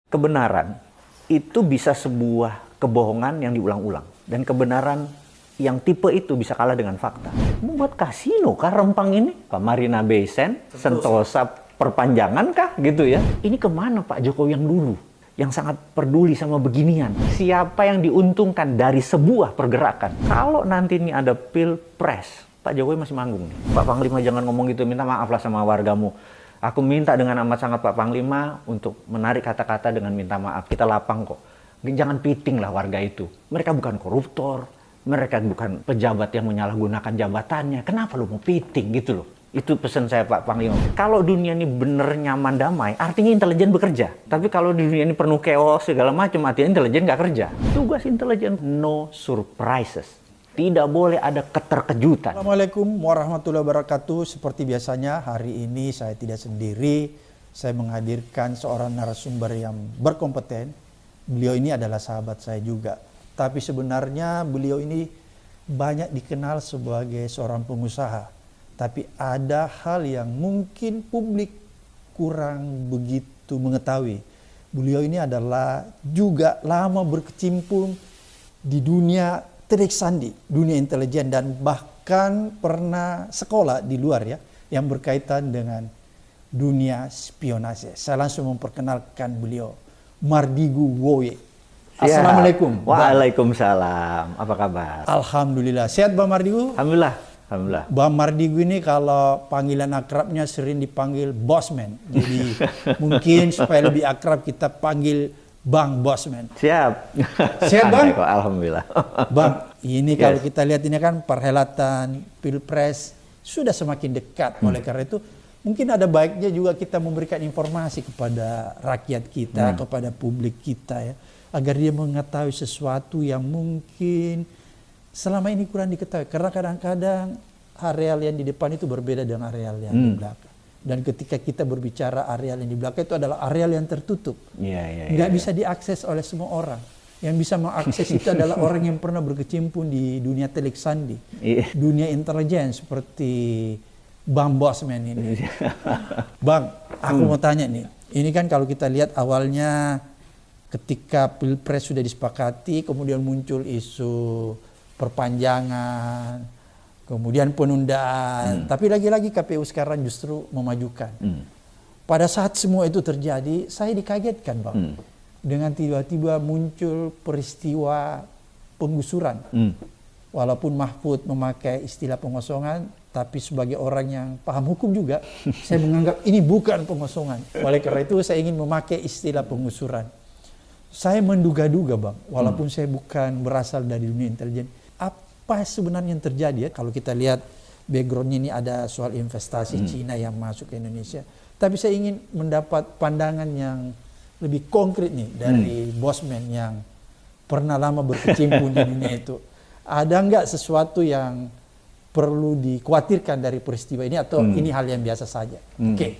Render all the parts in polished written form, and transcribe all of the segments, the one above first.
Kebenaran itu bisa sebuah kebohongan yang diulang-ulang. Dan kebenaran yang tipe itu bisa kalah dengan fakta. Membuat kasino kah Rempang ini? Pak Marina Bay Sands, Sentosa perpanjangan kah gitu ya? Ini kemana Pak Jokowi yang dulu? Yang sangat peduli sama beginian. Siapa yang diuntungkan dari sebuah pergerakan? Kalau nanti ini ada pilpres, Pak Jokowi masih manggung nih. Pak Panglima jangan ngomong gitu, minta maaf lah sama wargamu. Aku minta dengan amat sangat Pak Panglima untuk menarik kata-kata dengan minta maaf. Kita lapang kok. Jangan piting lah warga itu. Mereka bukan koruptor. Mereka bukan pejabat yang menyalahgunakan jabatannya. Kenapa lu mau piting gitu loh? Itu pesan saya Pak Panglima. Kalau dunia ini bener nyaman damai, artinya intelijen bekerja. Tapi kalau di dunia ini penuh chaos segala macam, artinya intelijen nggak kerja. Tugas intelijen no surprises. Tidak boleh ada keterkejutan. Assalamualaikum warahmatullahi wabarakatuh. Seperti biasanya hari ini saya tidak sendiri. Saya menghadirkan seorang narasumber yang berkompeten. Beliau ini adalah sahabat saya juga. Tapi sebenarnya beliau ini banyak dikenal sebagai seorang pengusaha. Tapi ada hal yang mungkin publik kurang begitu mengetahui. Beliau ini adalah juga lama berkecimpung di dunia teknik sandi, dunia intelijen, dan bahkan pernah sekolah di luar ya, yang berkaitan dengan dunia spionase. Saya langsung memperkenalkan beliau, Mardigu Woye. Assalamualaikum. Waalaikumsalam. Apa kabar? Alhamdulillah. Sehat Bang Mardigu? Alhamdulillah. Bang Mardigu ini kalau panggilan akrabnya sering dipanggil Bosman. Jadi mungkin supaya lebih akrab kita panggil Bang Bosman. Siap. Siap Bang? Alhamdulillah. Bang, ini kalau kita lihat ini kan perhelatan Pilpres sudah semakin dekat. Oleh karena itu mungkin ada baiknya juga kita memberikan informasi kepada rakyat kita, kepada publik kita ya, agar dia mengetahui sesuatu yang mungkin selama ini kurang diketahui. Karena kadang-kadang areal yang di depan itu berbeda dengan areal yang di belakang. Dan ketika kita berbicara areal yang di belakang itu adalah areal yang tertutup. Nggak bisa diakses oleh semua orang. Yang bisa mengakses itu adalah orang yang pernah berkecimpung di dunia telik sandi. Dunia intelijen seperti Bang Bosman ini. Bang, aku mau tanya nih. Ini kan kalau kita lihat awalnya ketika Pilpres sudah disepakati, kemudian muncul isu perpanjangan, kemudian penundaan, tapi lagi-lagi KPU sekarang justru memajukan. Pada saat semua itu terjadi, saya dikagetkan Bang, dengan tiba-tiba muncul peristiwa penggusuran. Walaupun Mahfud memakai istilah pengosongan, tapi sebagai orang yang paham hukum juga, saya menganggap ini bukan pengosongan. Oleh karena itu saya ingin memakai istilah pengusuran. Saya menduga-duga Bang, walaupun saya bukan berasal dari dunia intelijen, apa sebenarnya yang terjadi ya? Kalau kita lihat backgroundnya ini ada soal investasi Cina yang masuk ke Indonesia. Tapi saya ingin mendapat pandangan yang lebih konkret nih dari Bosman yang pernah lama berkecimpung di dunia itu. Ada nggak sesuatu yang perlu dikhawatirkan dari peristiwa ini atau ini hal yang biasa saja? Oke,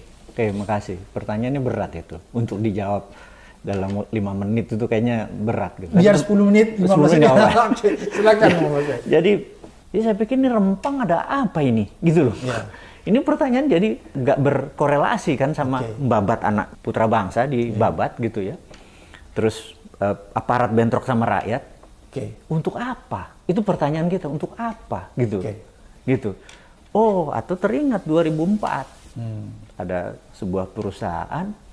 makasih. Pertanyaannya berat itu untuk dijawab dalam 5 menit itu kayaknya berat gitu. Biar 10 menit, 15 menit. Silakan. Jadi saya pikir ini Rempang ada apa ini? Gitu loh. Ini pertanyaan jadi nggak berkorelasi kan sama babat anak putra bangsa di babat gitu ya. Terus aparat bentrok sama rakyat. Untuk apa? Itu pertanyaan kita, untuk apa gitu. Gitu. Oh, atau teringat 2004. Ada sebuah perusahaan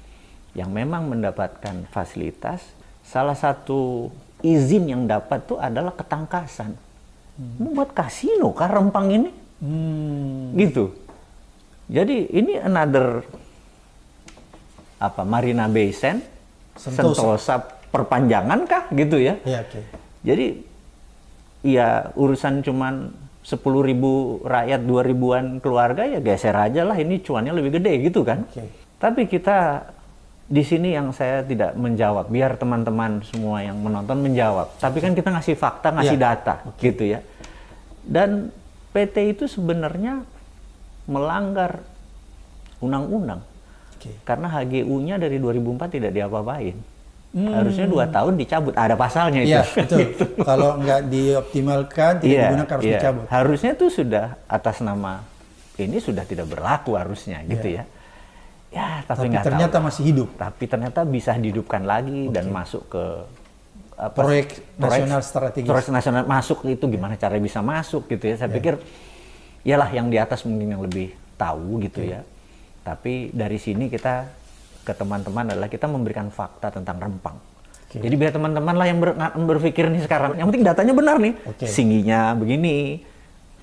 yang memang mendapatkan fasilitas, salah satu izin yang dapat tuh adalah ketangkasan. Membuat kasino kah Rempang ini? Gitu. Jadi ini another Marina Bay Sands, Sentosa perpanjangan kah gitu ya? Jadi ya urusan cuman 10.000 rakyat, 2.000-an keluarga ya geser aja lah, ini cuannya lebih gede gitu kan. Tapi kita di sini yang saya tidak menjawab, biar teman-teman semua yang menonton menjawab. Tapi kan kita ngasih fakta, ngasih data, gitu ya. Dan PT itu sebenarnya melanggar undang-undang. Karena HGU-nya dari 2004 tidak diapa-apain. Harusnya 2 tahun dicabut, ada pasalnya itu. Iya, betul. Gitu. Kalau nggak dioptimalkan, tidak digunakan harus dicabut. Harusnya itu sudah atas nama ini sudah tidak berlaku harusnya, gitu ya. ya Tapi nggak ternyata tahu. masih hidup. Tapi ternyata bisa dihidupkan lagi dan masuk ke Proyek nasional strategis. proyek nasional masuk itu gimana cara bisa masuk gitu ya. Saya pikir ialah yang di atas mungkin yang lebih tahu gitu ya. Tapi dari sini kita ke teman-teman adalah kita memberikan fakta tentang Rempang. Jadi biar teman-teman lah yang berpikir nih sekarang. Yang penting datanya benar nih. Singginya begini,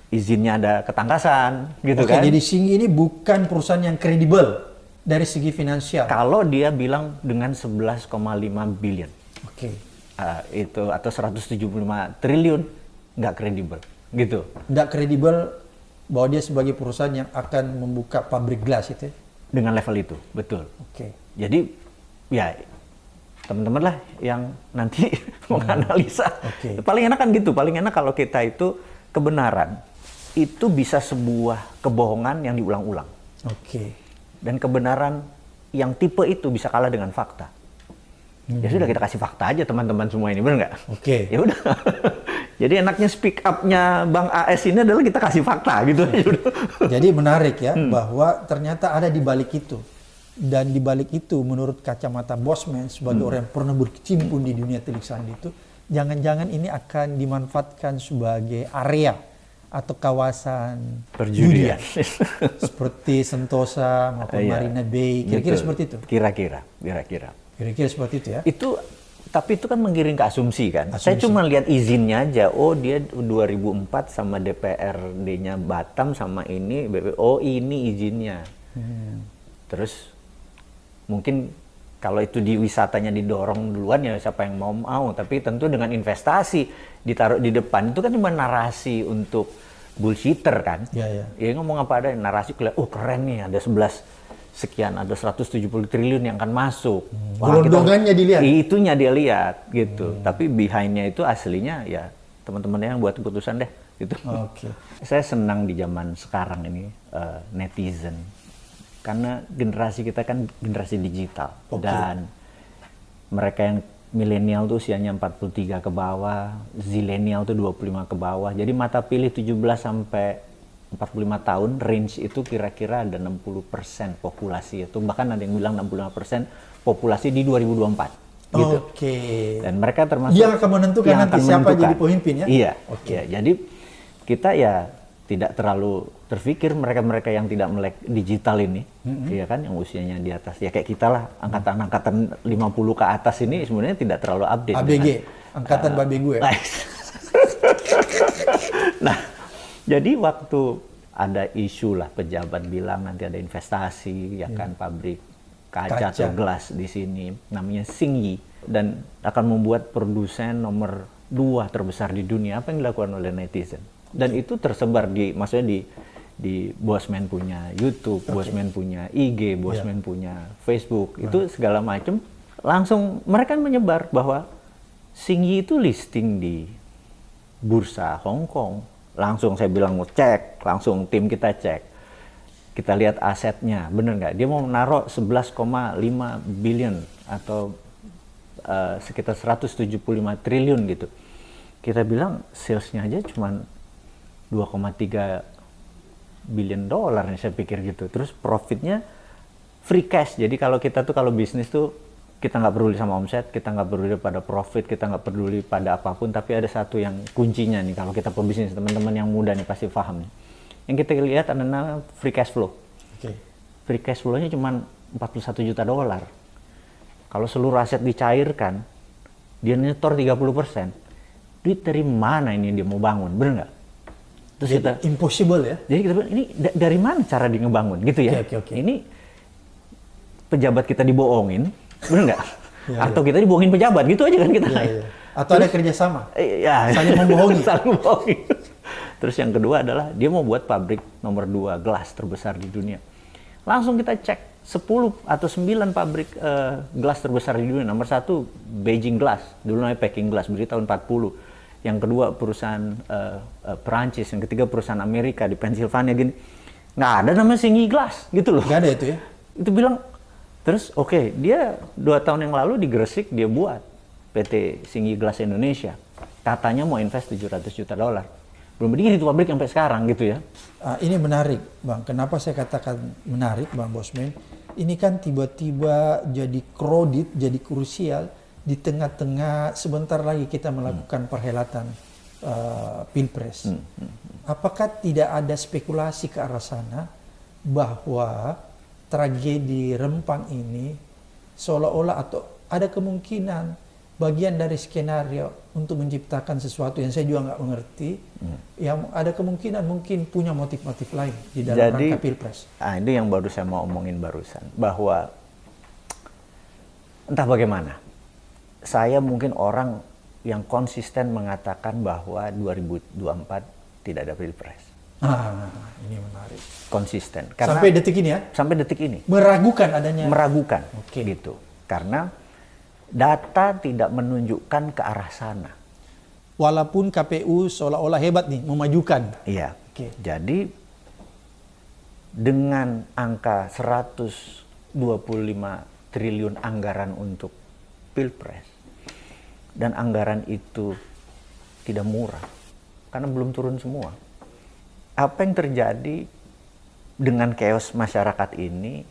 izinnya ada ketangkasan gitu kan. Jadi Singgi ini bukan perusahaan yang kredibel dari segi finansial. Kalau dia bilang dengan 11,5 billion. Itu atau 175 triliun nggak kredibel gitu. Nggak kredibel bahwa dia sebagai perusahaan yang akan membuka pabrik gelas itu ya? Dengan level itu, betul. Jadi ya teman-teman lah yang nanti menganalisa. Paling enak kan gitu, paling enak kalau kita itu kebenaran itu bisa sebuah kebohongan yang diulang-ulang. Dan kebenaran yang tipe itu bisa kalah dengan fakta. Ya sudah kita kasih fakta aja teman-teman semua ini, benar nggak? Ya udah. Jadi enaknya speak up-nya Bang AS ini adalah kita kasih fakta gitu. Jadi menarik ya bahwa ternyata ada di balik itu. Dan di balik itu menurut kacamata Bosman sebagai orang yang pernah berkecimpung di dunia telik sandi itu, jangan-jangan ini akan dimanfaatkan sebagai area atau kawasan perjudian seperti Sentosa maupun Marina Bay, kira-kira seperti itu. Kira-kira seperti itu ya. Tapi itu kan menggiring ke asumsi kan. Saya cuma lihat izinnya aja. Oh dia 2004 sama DPRD-nya Batam sama ini BP. Oh ini izinnya. Terus mungkin kalau itu di wisatanya didorong duluan ya siapa yang mau. Tapi tentu dengan investasi ditaruh di depan itu kan cuma narasi untuk bullshitter kan. Ya ngomong apa ada narasi oh keren nih ada 11 sekian, ada 170 triliun yang akan masuk. Gelondongannya dilihat. Itunya dia lihat gitu. Tapi behind-nya itu aslinya ya teman-teman yang buat keputusan deh gitu. Saya senang di zaman sekarang ini netizen. Karena generasi kita kan generasi digital dan mereka yang milenial tuh usianya 43 ke bawah, zilenial tuh 25 ke bawah. Jadi mata pilih 17 sampai 45 tahun, range itu kira-kira ada 60% populasi itu, bahkan ada yang bilang 65% populasi di 2024 gitu. Dan mereka termasuk yang akan menentukan nanti siapa jadi pemimpin ya. Iya. Jadi kita ya tidak terlalu terpikir mereka-mereka yang tidak melek digital ini, ya kan, yang usianya di atas ya kayak kita lah, angkatan 50 ke atas ini sebenarnya tidak terlalu update. ABG, angkatan babe gue. Nah, jadi waktu ada isu lah pejabat bilang nanti ada investasi ya kan pabrik kaca atau gelas di sini namanya Singgi dan akan membuat produsen nomor 2 terbesar di dunia, apa yang dilakukan oleh netizen dan itu tersebar maksudnya di Bosman punya YouTube, Bosman punya IG, Bosman punya Facebook, itu segala macam langsung mereka menyebar bahwa Singgi itu listing di bursa Hong Kong. Langsung saya bilang mau cek, langsung tim kita cek. Kita lihat asetnya, bener nggak? Dia mau naruh 11,5 billion atau sekitar 175 triliun gitu. Kita bilang salesnya aja cuma 2,3 billion dolar nih saya pikir gitu. Terus profitnya free cash. Jadi kalau kita tuh kalau bisnis tuh kita nggak peduli sama omset, kita nggak peduli pada profit, kita nggak peduli pada apapun, tapi ada satu yang kuncinya nih kalau kita pebisnis, teman-teman yang muda nih pasti paham nih. Yang kita lihat adalah free cash flow. Free cash flow-nya cuma 41 juta dolar. Kalau seluruh aset dicairkan, dia nyetor 30%. Duit dari mana ini dia mau bangun, bener nggak? Terus kita impossible ya. Jadi kita bilang ini dari mana cara dia ngebangun gitu ya? Ini pejabat kita dibohongin. Bener nggak? Atau kita dibohongin pejabat gitu aja kan kita. Atau ada kerjasama, saling membohongi. Terus yang kedua adalah dia mau buat pabrik nomor 2 gelas terbesar di dunia. Langsung kita cek 10 atau 9 pabrik gelas terbesar di dunia. Nomor 1 Beijing Glass, dulu namanya Peking Glass, berdiri tahun 40. Yang kedua perusahaan Perancis, yang ketiga perusahaan Amerika di Pennsylvania gini. Nggak ada namanya Singgi Glass gitu loh. Nggak ada itu ya? Itu bilang. Terus dia 2 tahun yang lalu di Gresik dia buat PT Singgi Glass Indonesia. Katanya mau invest 700 juta dolar. Belum berdiri itu pabrik sampai sekarang gitu ya. Ini menarik Bang, kenapa saya katakan menarik Bang Bosman? ini kan tiba-tiba jadi kredit, jadi krusial di tengah-tengah sebentar lagi kita melakukan perhelatan Pilpres. Apakah tidak ada spekulasi ke arah sana bahwa tragedi Rempang ini seolah-olah atau ada kemungkinan bagian dari skenario untuk menciptakan sesuatu yang saya juga nggak mengerti, yang ada kemungkinan mungkin punya motif-motif lain di dalam rangka Pilpres. Itu yang baru saya mau omongin barusan, bahwa entah bagaimana, saya mungkin orang yang konsisten mengatakan bahwa 2024 tidak ada Pilpres. Ini menarik. Konsisten. Karena sampai detik ini ya? Sampai detik ini. Meragukan adanya? Meragukan. Oke. Gitu. Karena data tidak menunjukkan ke arah sana. Walaupun KPU seolah-olah hebat nih, memajukan. Iya. Oke. Jadi dengan angka 125 triliun anggaran untuk Pilpres, dan anggaran itu tidak murah, karena belum turun semua. Apa yang terjadi dengan chaos masyarakat ini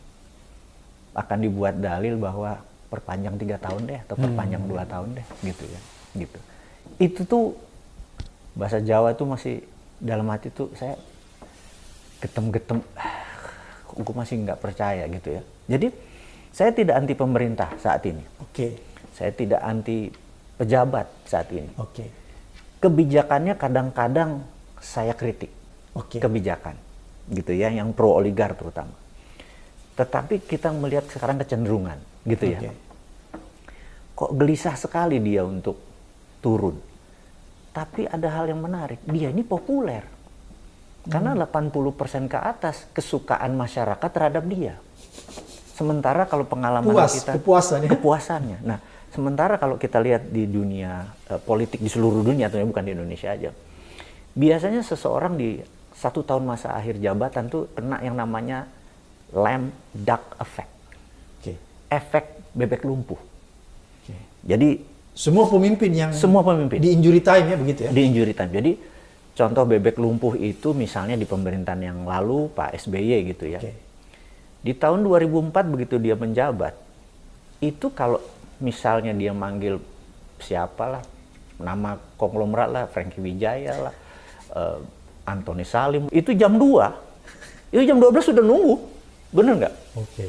akan dibuat dalil bahwa perpanjang 3 tahun deh, atau perpanjang 2 tahun deh, gitu ya. Gitu. Itu tuh bahasa Jawa tuh masih dalam hati tuh saya getem-getem, aku masih nggak percaya gitu ya. Jadi saya tidak anti pemerintah saat ini. Oke. Saya tidak anti pejabat saat ini. Oke. Kebijakannya kadang-kadang saya kritik. Oke. Kebijakan gitu ya, yang pro oligar terutama. Tetapi kita melihat sekarang kecenderungan gitu ya. Kok gelisah sekali dia untuk turun. Tapi ada hal yang menarik, dia ini populer. Karena 80% ke atas kesukaan masyarakat terhadap dia. Sementara kalau pengalaman kita kepuasannya. Nah, sementara kalau kita lihat di dunia politik di seluruh dunia, tentunya bukan di Indonesia aja, biasanya seseorang di 1 tahun masa akhir jabatan tuh kena yang namanya lame duck effect. Efek bebek lumpuh. Jadi semua pemimpin di injury time ya, begitu ya? Di injury time. Jadi contoh bebek lumpuh itu misalnya di pemerintahan yang lalu Pak SBY gitu ya. Di tahun 2004 begitu dia menjabat, itu kalau misalnya dia manggil siapalah, nama konglomerat lah, Franky Wijaya lah, Antoni Salim, itu jam 2. Itu jam 12 sudah nunggu. Bener nggak? Oke.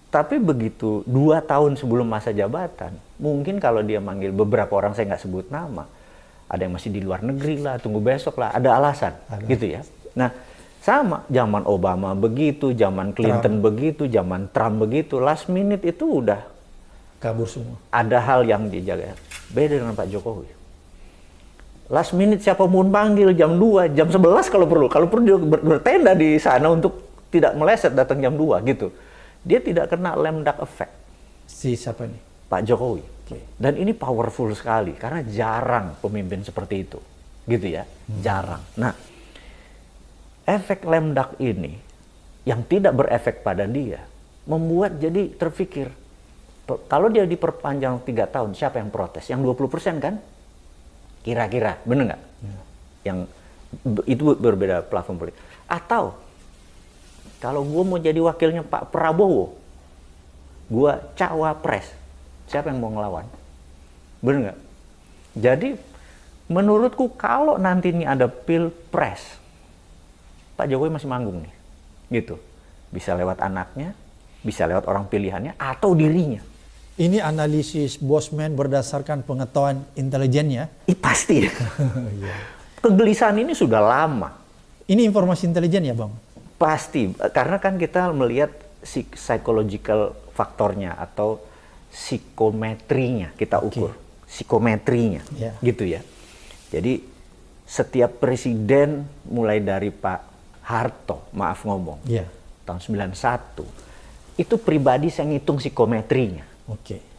Tapi begitu 2 tahun sebelum masa jabatan, mungkin kalau dia manggil beberapa orang, saya nggak sebut nama, ada yang masih di luar negeri lah, tunggu besok lah, ada alasan. Gitu ya. Nah, sama, zaman Obama begitu, zaman Clinton begitu, zaman Trump begitu, last minute itu udah kabur semua. Ada hal yang dijaga. Beda dengan Pak Jokowi. Last minute siapa pun panggil jam 2, jam 11 kalau perlu. Kalau perlu dia bertenda di sana untuk tidak meleset datang jam 2 gitu. Dia tidak kena lame duck effect. Si siapa nih? Pak Jokowi. Dan ini powerful sekali karena jarang pemimpin seperti itu. Gitu ya. Jarang. Nah, efek lame duck ini yang tidak berefek pada dia membuat jadi terpikir, kalau dia diperpanjang 3 tahun, siapa yang protes? Yang 20% kan? Kira-kira, bener nggak? Yang itu berbeda platform politik. Atau kalau gue mau jadi wakilnya Pak Prabowo, gue cawapres, siapa yang mau ngelawan? Bener nggak? Jadi menurutku kalau nanti ini ada Pilpres, Pak Jokowi masih manggung nih, gitu. Bisa lewat anaknya, bisa lewat orang pilihannya, atau dirinya. Ini analisis Bosman berdasarkan pengetahuan intelijennya? Pasti. Kegelisahan ini sudah lama. Ini informasi intelijen ya, Bang? Pasti, karena kan kita melihat psychological faktornya atau psikometrinya kita ukur. Psikometrinya, gitu ya. Jadi setiap presiden mulai dari Pak Harto, maaf ngomong, tahun 91, itu pribadi saya ngitung psikometrinya.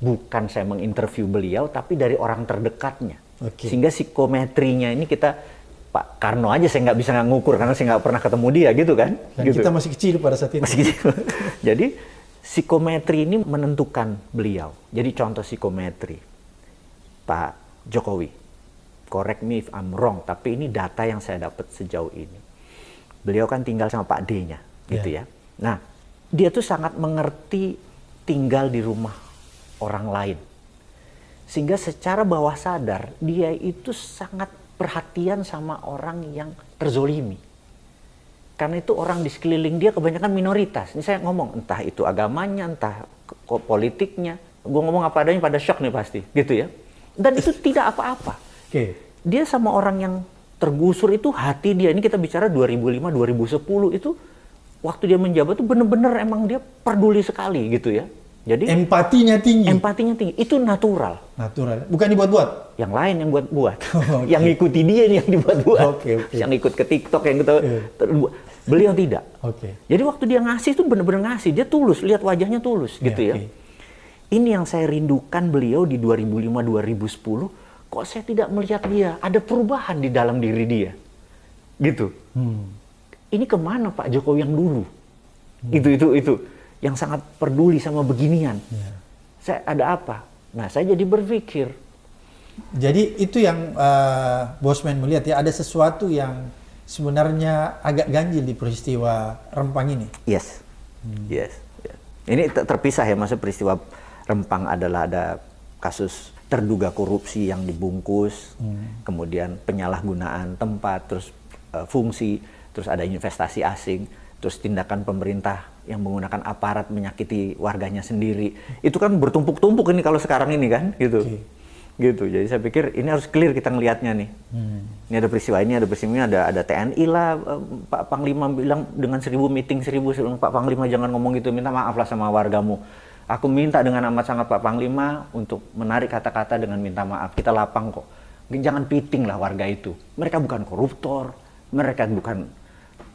Bukan saya menginterview beliau, tapi dari orang terdekatnya. Sehingga psikometrinya ini kita, Pak Karno aja saya nggak bisa ngukur karena saya nggak pernah ketemu dia gitu kan. Dan gitu. Kita masih kecil pada saat itu. Masih kecil. Jadi psikometri ini menentukan beliau. Jadi contoh psikometri Pak Jokowi. Correct me if I'm wrong, tapi ini data yang saya dapat sejauh ini. Beliau kan tinggal sama Pak D-nya, gitu ya. Nah, dia tuh sangat mengerti tinggal di rumah orang lain. Sehingga secara bawah sadar, dia itu sangat perhatian sama orang yang terzolimi. Karena itu orang di sekeliling dia kebanyakan minoritas. Ini saya ngomong, entah itu agamanya, entah politiknya. Gue ngomong apa adanya pada shock nih pasti, gitu ya. Dan itu tidak apa-apa. Dia sama orang yang tergusur itu hati dia. Ini kita bicara 2005, 2010 itu waktu dia menjabat tuh bener-bener emang dia peduli sekali gitu ya. Jadi empatinya tinggi. Itu natural. Bukan dibuat-buat. Yang lain yang buat-buat. Yang ngikuti dia nih yang dibuat-buat. Yang ikut ke TikTok yang gitu. Beliau tidak. Jadi waktu dia ngasih itu bener-bener ngasih. Dia tulus, lihat wajahnya tulus gitu ya. Ini yang saya rindukan beliau di 2005-2010. Kok saya tidak melihat dia ada perubahan di dalam diri dia. Gitu. Ini kemana Pak Jokowi yang dulu? Itu. Yang sangat peduli sama beginian. Saya ada apa? Nah, saya jadi berpikir. Jadi itu yang Bosman melihat ya, ada sesuatu yang sebenarnya agak ganjil di peristiwa Rempang ini. Yes. Ini terpisah ya, masa peristiwa Rempang adalah ada kasus terduga korupsi yang dibungkus, kemudian penyalahgunaan tempat, terus fungsi, terus ada investasi asing, terus tindakan pemerintah yang menggunakan aparat menyakiti warganya sendiri. Itu kan bertumpuk-tumpuk ini kalau sekarang ini kan, gitu. Gitu. Jadi saya pikir ini harus clear kita ngelihatnya nih. Ini ada peristiwa ini, ada TNI lah. Pak Panglima bilang dengan 1000 meeting, 1000 Pak Panglima jangan ngomong gitu, minta maaf lah sama wargamu. Aku minta dengan amat sangat Pak Panglima untuk menarik kata-kata dengan minta maaf. Kita lapang kok. Jangan piting lah warga itu. Mereka bukan koruptor, mereka bukan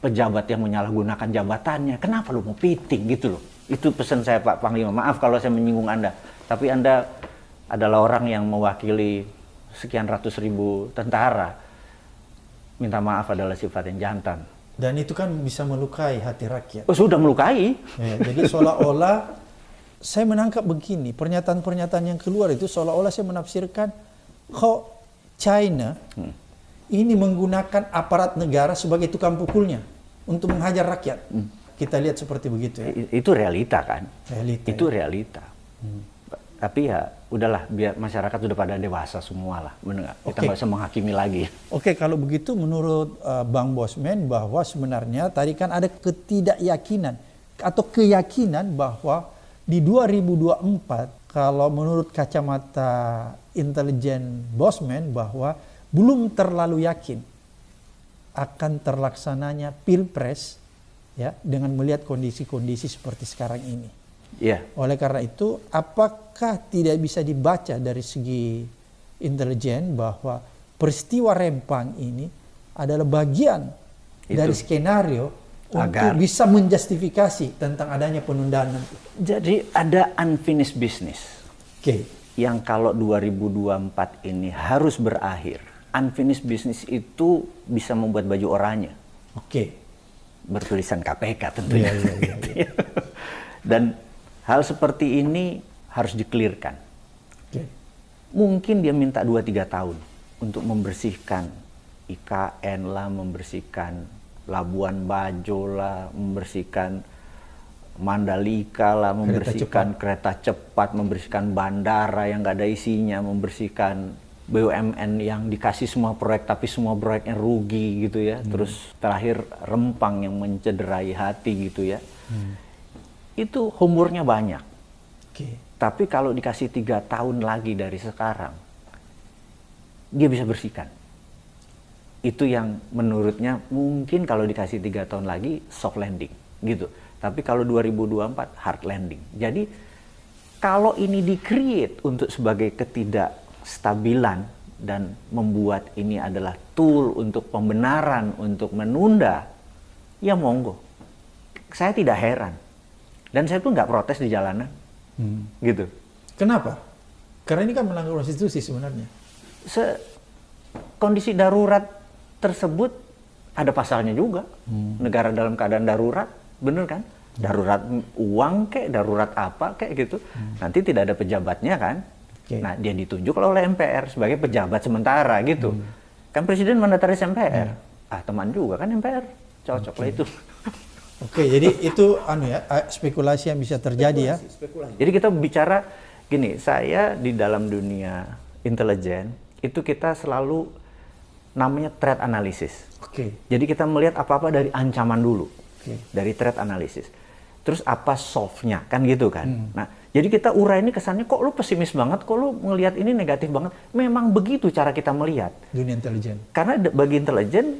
pejabat yang menyalahgunakan jabatannya. Kenapa lu mau piting gitu loh? Itu pesan saya Pak Panglima. Maaf kalau saya menyinggung Anda. Tapi Anda adalah orang yang mewakili sekian ratus ribu tentara. Minta maaf adalah sifat yang jantan. Dan itu kan bisa melukai hati rakyat. Oh, sudah melukai. Ya, jadi seolah-olah saya menangkap begini, pernyataan-pernyataan yang keluar itu seolah-olah saya menafsirkan kok China ini menggunakan aparat negara sebagai tukang pukulnya untuk menghajar rakyat. Kita lihat seperti begitu ya. Itu realita kan? Itu ya. realita. Tapi ya udahlah, biar masyarakat sudah pada dewasa semua lah. Benar. Kita nggak usah menghakimi lagi. Oke, kalau begitu menurut Bang Bosman bahwa sebenarnya tadi kan ada ketidakyakinan atau keyakinan bahwa di 2024 kalau menurut kacamata intelijen Bosman bahwa belum terlalu yakin akan terlaksananya Pilpres ya dengan melihat kondisi-kondisi seperti sekarang ini. Yeah. Oleh karena itu, apakah tidak bisa dibaca dari segi intelijen bahwa peristiwa Rempang ini adalah bagian dari skenario untuk bisa menjustifikasi tentang adanya penundaan nanti? Jadi ada unfinished business. Yang kalau 2024 ini harus berakhir. Unfinished business itu bisa membuat baju oranye. Bertulisan KPK tentunya. Iya. Dan hal seperti ini harus di-clearkan. Mungkin dia minta 2-3 tahun untuk membersihkan IKN lah, membersihkan Labuan Bajo lah, membersihkan Mandalika lah, membersihkan kereta cepat, membersihkan bandara yang nggak ada isinya, membersihkan BUMN yang dikasih semua proyek tapi semua proyeknya rugi gitu ya. Terus terakhir Rempang yang mencederai hati gitu ya. Itu umurnya banyak. Tapi kalau dikasih 3 tahun lagi dari sekarang, dia bisa bersihkan. Itu yang menurutnya mungkin kalau dikasih 3 tahun lagi soft landing gitu. Tapi kalau 2024 hard landing. Jadi kalau ini di-create untuk sebagai ketidakstabilan dan membuat ini adalah tool untuk pembenaran, untuk menunda, ya monggo. Saya tidak heran. Dan saya pun nggak protes di jalanan. Gitu. Kenapa? Karena ini kan melanggar konstitusi sebenarnya. Kondisi darurat tersebut ada pasalnya juga. Negara dalam keadaan darurat, bener kan? Darurat uang kek, darurat apa kek gitu. Nanti tidak ada pejabatnya kan? Nah, dia ditunjuk oleh MPR sebagai pejabat sementara gitu. Kan Presiden mandataris MPR. Teman juga kan MPR. Cocok lah itu. Oke, jadi itu spekulasi yang bisa terjadi ya. Jadi kita bicara gini, saya di dalam dunia intelijen itu kita selalu namanya threat analysis. Oke. Jadi kita melihat apa-apa dari ancaman dulu, Oke. dari threat analysis. Terus apa solve-nya, kan gitu kan. Nah, jadi kita urai ini kesannya, kok lu pesimis banget, kok lu ngelihat ini negatif banget. Memang begitu cara kita melihat. Dunia intelijen. Karena bagi intelijen,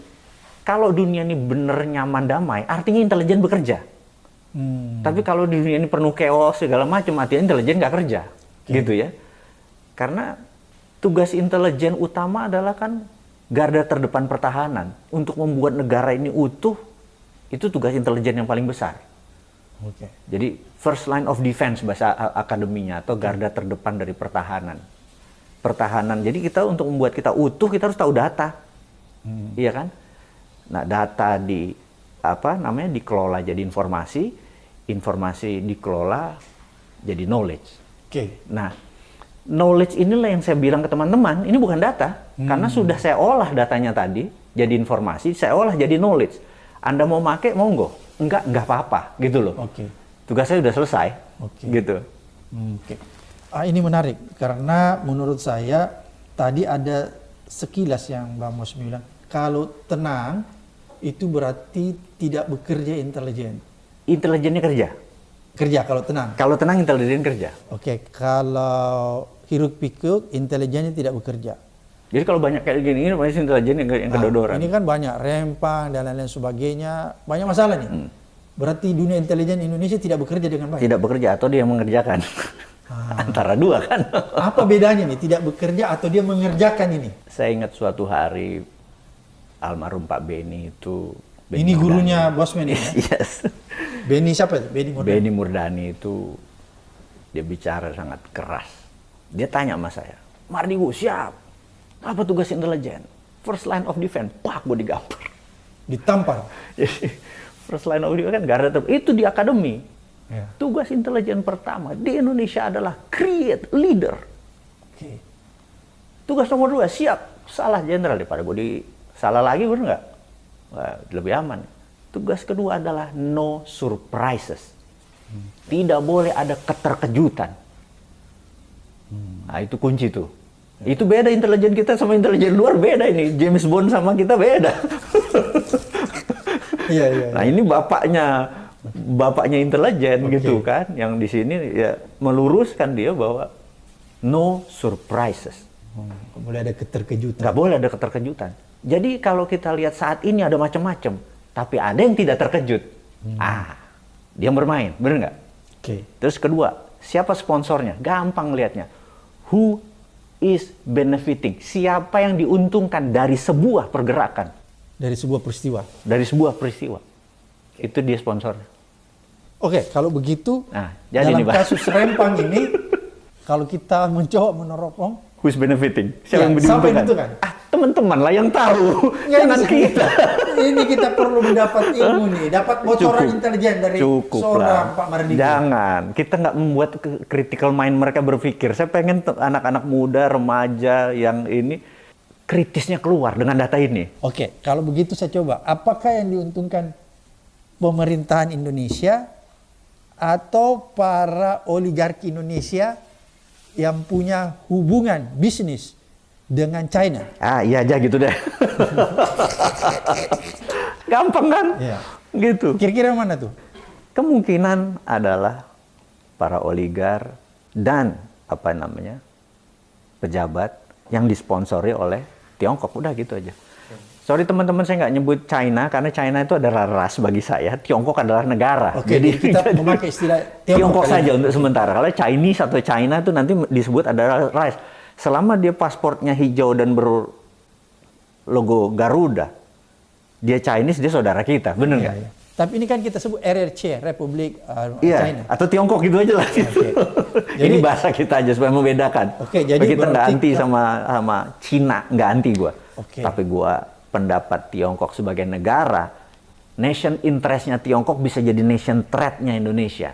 kalau dunia ini bener nyaman damai, artinya intelijen bekerja. Tapi kalau di dunia ini penuh chaos segala macam, artinya intelijen nggak kerja, gitu ya. Karena tugas intelijen utama adalah kan garda terdepan pertahanan. Untuk membuat negara ini utuh, itu tugas intelijen yang paling besar. Oke. Jadi first line of defense bahasa akademinya, atau garda terdepan dari pertahanan. Pertahanan. Jadi kita untuk membuat kita utuh, kita harus tahu data, iya kan? Nah, data dikelola jadi informasi, informasi dikelola jadi knowledge. Oke. Nah, knowledge inilah yang saya bilang ke teman-teman, ini bukan data, karena sudah saya olah datanya tadi jadi informasi, saya olah jadi knowledge. Anda mau pakai, monggo. Enggak apa-apa, gitu loh. Oke. Tugas saya sudah selesai, gitu. Oke. Ini menarik karena menurut saya tadi ada sekilas yang Bang Mos bilang, kalau tenang itu berarti tidak bekerja intelijen. Intelijennya kerja. Kerja kalau tenang. Kalau tenang, intelijen kerja. Oke, kalau hiruk pikuk intelijennya tidak bekerja. Jadi kalau banyak kayak gini, ini pasti intelijen yang kedodoran. Ini kan banyak rempang dan lain-lain sebagainya, banyak masalah nih. Berarti dunia intelijen Indonesia tidak bekerja dengan baik. Tidak bekerja atau dia mengerjakan. Antara dua kan. Apa bedanya nih, tidak bekerja atau dia mengerjakan ini? Saya ingat suatu hari almarhum Pak Beni itu. Ini gurunya Bosman ini ya? Yes. Beni siapa itu? Beni Murdani. Beni Murdani itu dia bicara sangat keras. Dia tanya sama saya, Mardigu siap. Apa tugas intelijen? First line of defense. Pak, gue digampar. Ditampar. Jadi first line of defense kan garda terdepan. Itu di akademi. Ya. Tugas intelijen pertama di Indonesia adalah create leader. Oke. Tugas nomor 2, siap. Salah jenderal daripada gue salah lagi, bener nggak? Wah, lebih aman. Tugas kedua adalah no surprises. Tidak boleh ada keterkejutan. Nah, itu kunci tuh. Itu beda intelijen kita sama intelijen luar, beda ini. James Bond sama kita beda. Iya. Nah, ini bapaknya intelijen gitu kan, yang di sini ya meluruskan dia bahwa no surprises. Nggak boleh ada keterkejutan. Nggak boleh ada keterkejutan. Jadi kalau kita lihat saat ini ada macam-macam, tapi ada yang tidak terkejut. Dia bermain, bener nggak? Oke. Terus kedua, siapa sponsornya? Gampang lihatnya. Who is benefiting? Siapa yang diuntungkan dari sebuah pergerakan? Dari sebuah peristiwa. Dari sebuah peristiwa. Itu dia sponsornya. Oke, kalau begitu, Nah, jadi dalam nih, Pak. kasus rempang ini, kalau kita mencoba meneropong, Who's benefiting? Ya, Siapa yang siapa yang diuntungkan? diuntungkan? Teman-teman lah yang tahu. Nggak Jangan bisa. kita. Ini kita perlu mendapat ilmu nih, dapat bocoran intelijen dari seorang Pak Mardigu. Jangan, kita nggak membuat critical mind mereka berpikir. Saya pengen anak-anak muda, remaja yang ini kritisnya keluar dengan data ini. Oke, kalau begitu saya coba. Apakah yang diuntungkan pemerintahan Indonesia atau para oligarki Indonesia yang punya hubungan bisnis dengan China? Iya aja gitu deh. Gampang kan? Iya. Gitu. Kira-kira mana tuh? Kemungkinan adalah para oligar dan pejabat yang disponsori oleh Tiongkok. Udah gitu aja. Sorry teman-teman, saya nggak nyebut China karena China itu adalah ras bagi saya. Tiongkok adalah negara. Oke, jadi kita memakai istilah Tiongkok saja untuk sementara. Kalau Chinese atau China itu nanti disebut adalah ras. Selama dia pasportnya hijau dan berlogo Garuda, dia Chinese, dia saudara kita, bener nggak? Iya. Tapi ini kan kita sebut RRC, Republik Iya, China. atau Tiongkok gitu aja lah. Oke. Ini bahasa kita aja supaya membedakan. Oke, jadi supaya kita nggak berarti anti sama Cina, nggak anti gua. Oke. Tapi gua pendapat Tiongkok sebagai negara, nation interest-nya Tiongkok bisa jadi nation threat-nya Indonesia.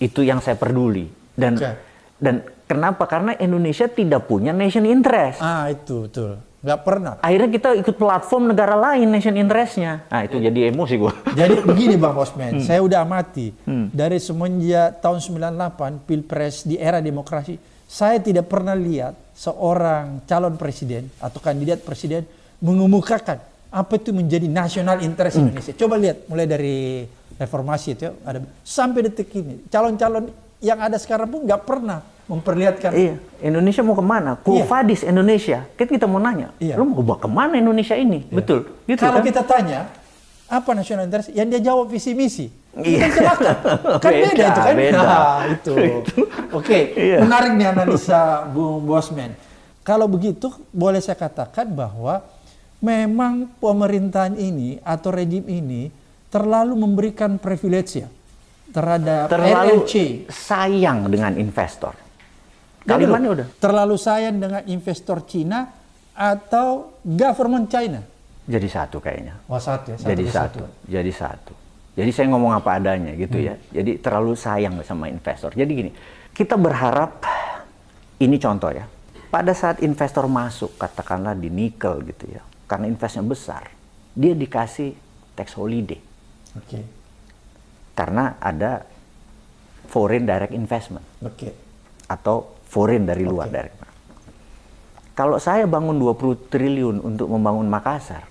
Itu yang saya peduli. Dan Oke. Dan kenapa? Karena Indonesia tidak punya nation interest. Itu betul. Nggak pernah. Akhirnya kita ikut platform negara lain nation interest-nya. Nah itu jadi emosi gue. Jadi begini Bang Bosman, saya udah amati. Dari semenjak tahun 98 Pilpres di era demokrasi, saya tidak pernah lihat seorang calon presiden atau kandidat presiden mengemukakan apa itu menjadi national interest Indonesia. Coba lihat mulai dari reformasi itu ada sampai detik ini. Calon-calon yang ada sekarang pun nggak pernah memperlihatkan. Iya, Indonesia mau kemana? Quo vadis Indonesia. Kita mau nanya, lu mau bawa kemana Indonesia ini? Betul. Gitu, kalau kan? kita tanya, apa national interest? Yang dia jawab visi misi. Iya. Kan celaka. Kan beda itu kan? Beda. Nah, itu. Oke, menarik nih analisa Bung Bosman. Kalau begitu, boleh saya katakan bahwa memang pemerintahan ini atau rejim ini terlalu memberikan privilege ya terhadap terlalu RRC. sayang dengan investor. Jadi Kalimatnya udah. Terlalu sayang dengan investor Cina atau government China? Jadi satu kayaknya. Oh satu ya? Jadi satu. Jadi saya ngomong apa adanya gitu ya. Jadi terlalu sayang sama investor. Jadi gini, kita berharap, ini contoh ya. Pada saat investor masuk, katakanlah di nikel gitu ya. Karena investnya besar, dia dikasih tax holiday. Oke. Karena ada foreign direct investment. Oke. Atau foreign dari luar direct. Kalau saya bangun 20 triliun untuk membangun Makassar,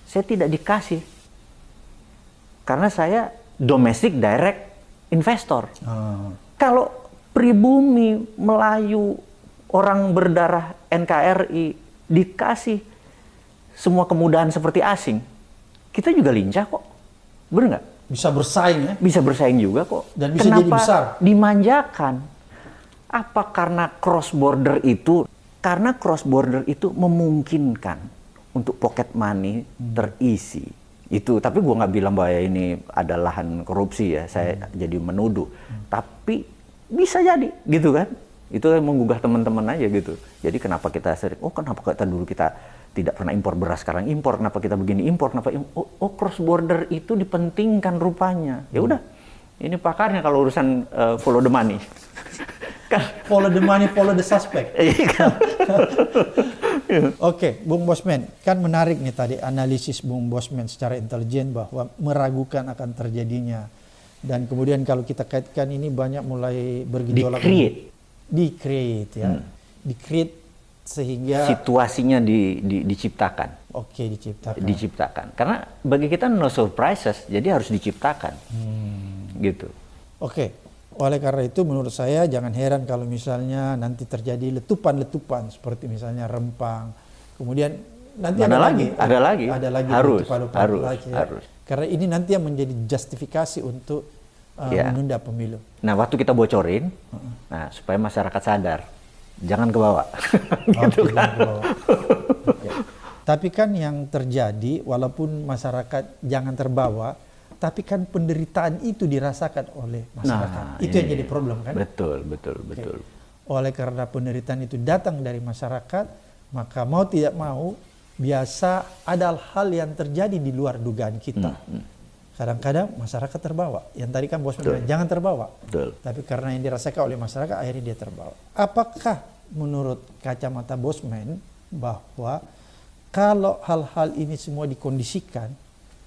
saya tidak dikasih. Karena saya domestic direct investor. Kalau pribumi, Melayu, orang berdarah NKRI dikasih semua kemudahan seperti asing, kita juga lincah kok. Bener nggak? Bisa bersaing ya? Bisa bersaing juga kok. Dan bisa jadi besar. Dimanjakan? Apa karena cross border itu? Karena cross border itu memungkinkan untuk pocket money terisi. Itu, tapi gue nggak bilang bahwa ini ada lahan korupsi ya. Saya jadi menuduh. Tapi bisa jadi, gitu kan? Itu menggugah teman-teman aja gitu. Jadi kenapa kita sering? Oh kenapa kita dulu kita tidak pernah impor beras, sekarang impor, kenapa kita begini impor, kenapa cross border itu dipentingkan rupanya. Ya udah, ini pakarnya kalau urusan follow the money. Kan follow the money, follow the suspect. Oke, Bung Bosman, kan menarik nih tadi analisis Bung Bosman secara intelijen bahwa meragukan akan terjadinya. Dan kemudian kalau kita kaitkan ini banyak mulai bergejolak. Di-create ya. Di-create sehingga situasinya diciptakan. Oke, diciptakan. Diciptakan. Karena bagi kita no surprises, jadi harus diciptakan. Gitu. Oke. Oleh karena itu menurut saya jangan heran kalau misalnya nanti terjadi letupan-letupan seperti misalnya Rempang. Kemudian nanti ada lagi. Harus. Karena ini nanti yang menjadi justifikasi untuk menunda pemilu. Nah, waktu kita bocorin, nah supaya masyarakat sadar, jangan ke bawah. Gitu kan. Tapi kan yang terjadi, walaupun masyarakat jangan terbawa, tapi kan penderitaan itu dirasakan oleh masyarakat. Itu yang jadi problem kan? Betul. Oleh karena penderitaan itu datang dari masyarakat, maka mau tidak mau, biasa ada hal yang terjadi di luar dugaan kita. Kadang-kadang masyarakat terbawa. Yang tadi kan Bos bilang, jangan terbawa. Betul. Tapi karena yang dirasakan oleh masyarakat, akhirnya dia terbawa. Apakah menurut kacamata Bosman bahwa kalau hal-hal ini semua dikondisikan